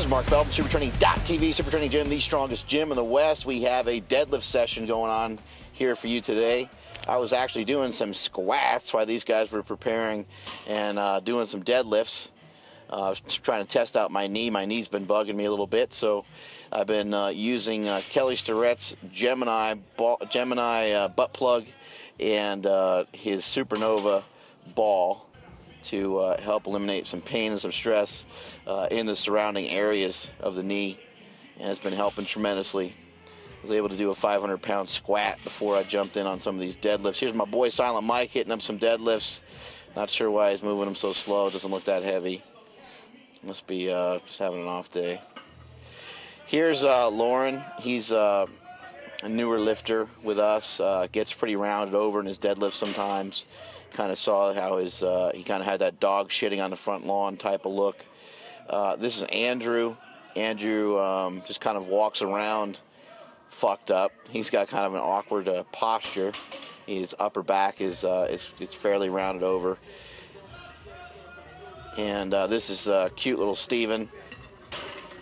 Mark Bell from supertraining.tv, Super Training Gym, the strongest gym in the West. We have a deadlift session going on here for you today. I was actually doing some squats while these guys were preparing and doing some deadlifts. I was trying to test out my knee. My knee's been bugging me a little bit, so I've been using Kelly Starrett's Gemini butt plug and his Supernova ball to help eliminate some pain and some stress in the surrounding areas of the knee, and it's been helping tremendously. I was able to do a 500-pound squat before I jumped in on some of these deadlifts. Here's my boy Silent Mike hitting up some deadlifts. Not sure why he's moving them so slow. It doesn't look that heavy. Must be just having an off day. Here's Lauren. He's a newer lifter with us. Gets pretty rounded over in his deadlift sometimes. Kind of saw how his he kind of had that dog shitting on the front lawn type of look. This is Andrew. Andrew just kind of walks around fucked up. He's got kind of an awkward posture. His upper back is fairly rounded over. And this is cute little Steven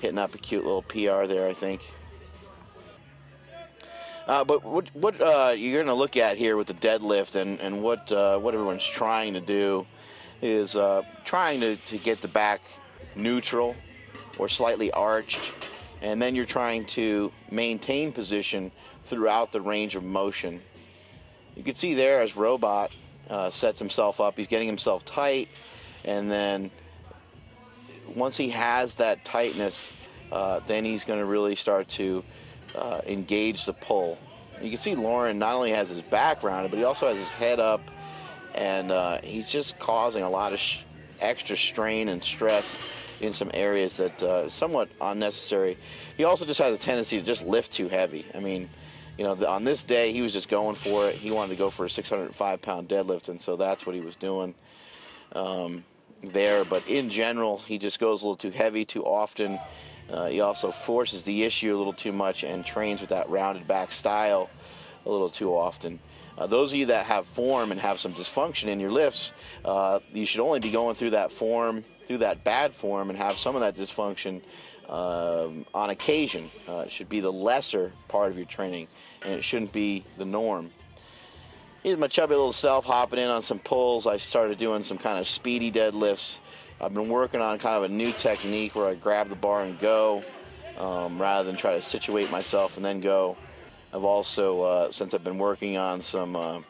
hitting up a cute little PR there, I think. But what you're going to look at here with the deadlift and what everyone's trying to do is trying to get the back neutral or slightly arched, and then you're trying to maintain position throughout the range of motion. You can see there as Robot sets himself up, he's getting himself tight, and then once he has that tightness, then he's going to really start to engage the pull. You can see Lauren not only has his back rounded, but he also has his head up, and he's just causing a lot of extra strain and stress in some areas that is somewhat unnecessary. He also just has a tendency to just lift too heavy. I mean, you know, on this day he was just going for it. He wanted to go for a 605-pound deadlift, and so that's what he was doing there. But in general, he just goes a little too heavy too often. He also forces the issue a little too much and trains with that rounded back style a little too often. Those of you that have form and have some dysfunction in your lifts, you should only be going through that form, through that bad form, and have some of that dysfunction on occasion. It should be the lesser part of your training, and it shouldn't be the norm. Here's my chubby little self hopping in on some pulls. I started doing some kind of speedy deadlifts. I've been working on kind of a new technique where I grab the bar and go rather than try to situate myself and then go. I've also, since I've been working on some of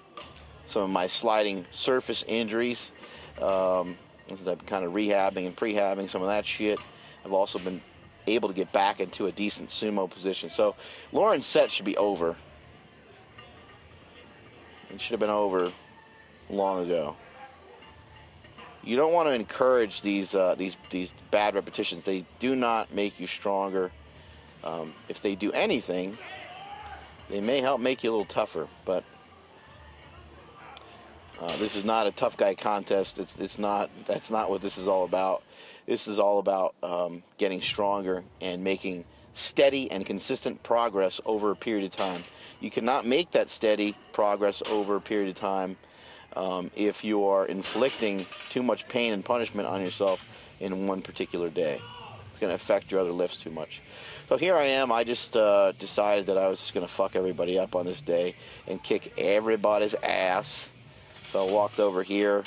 my sliding surface injuries, since I've been kind of rehabbing and prehabbing some of that shit, I've also been able to get back into a decent sumo position. So Lauren's set should be over. It should have been over long ago. You don't want to encourage these bad repetitions. They do not make you stronger. If they do anything, they may help make you a little tougher. But this is not a tough guy contest. It's not. That's not what this is all about. This is all about getting stronger and making steady and consistent progress over a period of time. You cannot make that steady progress over a period of time if you are inflicting too much pain and punishment on yourself in one particular day. It's going to affect your other lifts too much. So here I am. I just decided that I was just going to fuck everybody up on this day and kick everybody's ass. So I walked over here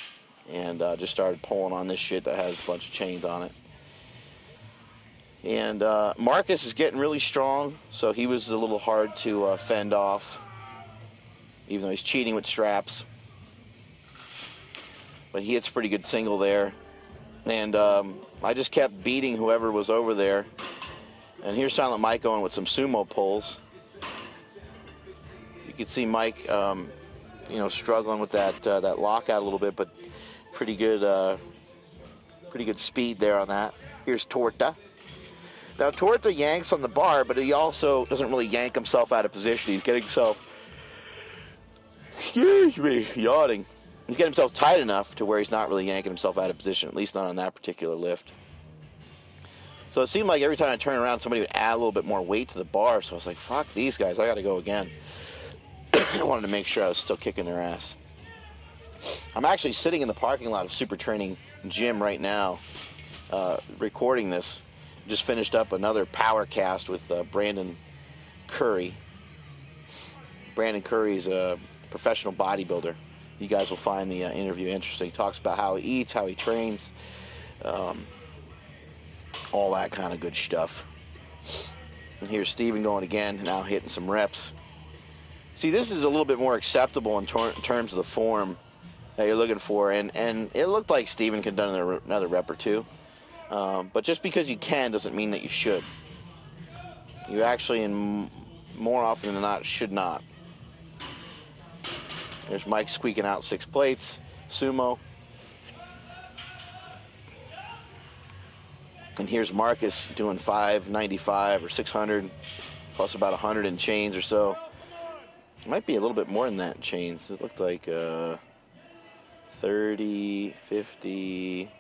and just started pulling on this shit that has a bunch of chains on it. And Marcus is getting really strong, so he was a little hard to fend off, even though he's cheating with straps. But he hits a pretty good single there. And I just kept beating whoever was over there. And here's Silent Mike going with some sumo pulls. You can see Mike, you know, struggling with that lockout a little bit, but pretty good speed there on that. Here's Torta. Now Torta yanks on the bar, but he also doesn't really yank himself out of position. He's getting himself, excuse me, yawning. He's getting himself tight enough to where he's not really yanking himself out of position, at least not on that particular lift. So it seemed like every time I turned around, somebody would add a little bit more weight to the bar. So I was like, fuck these guys, I got to go again. I wanted to make sure I was still kicking their ass. I'm actually sitting in the parking lot of Super Training Gym right now, recording this, just finished up another power cast with Brandon Curry. Brandon Curry's a professional bodybuilder. You guys will find the interview interesting. He talks about how he eats, how he trains, all that kind of good stuff. And here's Steven going again, now hitting some reps. See, this is a little bit more acceptable in terms of the form that you're looking for, and it looked like Steven could have done another rep or two. But just because you can doesn't mean that you should. You actually, more often than not, should not. There's Mike squeaking out 6 plates, sumo. And here's Marcus doing 595 or 600, plus about 100 in chains or so. It might be a little bit more than that in chains. It looked like 30, 50,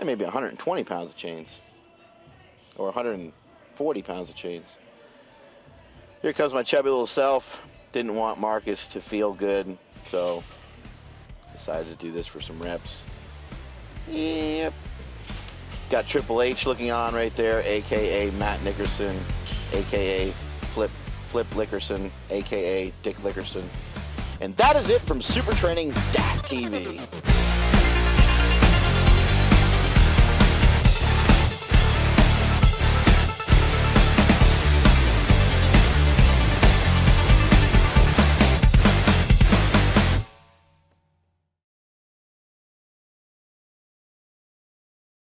maybe 120 pounds of chains. Or 140 pounds of chains. Here comes my chubby little self. Didn't want Marcus to feel good, so decided to do this for some reps. Yep. Got Triple H looking on right there, a.k.a. Matt Nickerson, a.k.a. Flip Lickerson, a.k.a. Dick Lickerson. And that is it from supertraining.tv.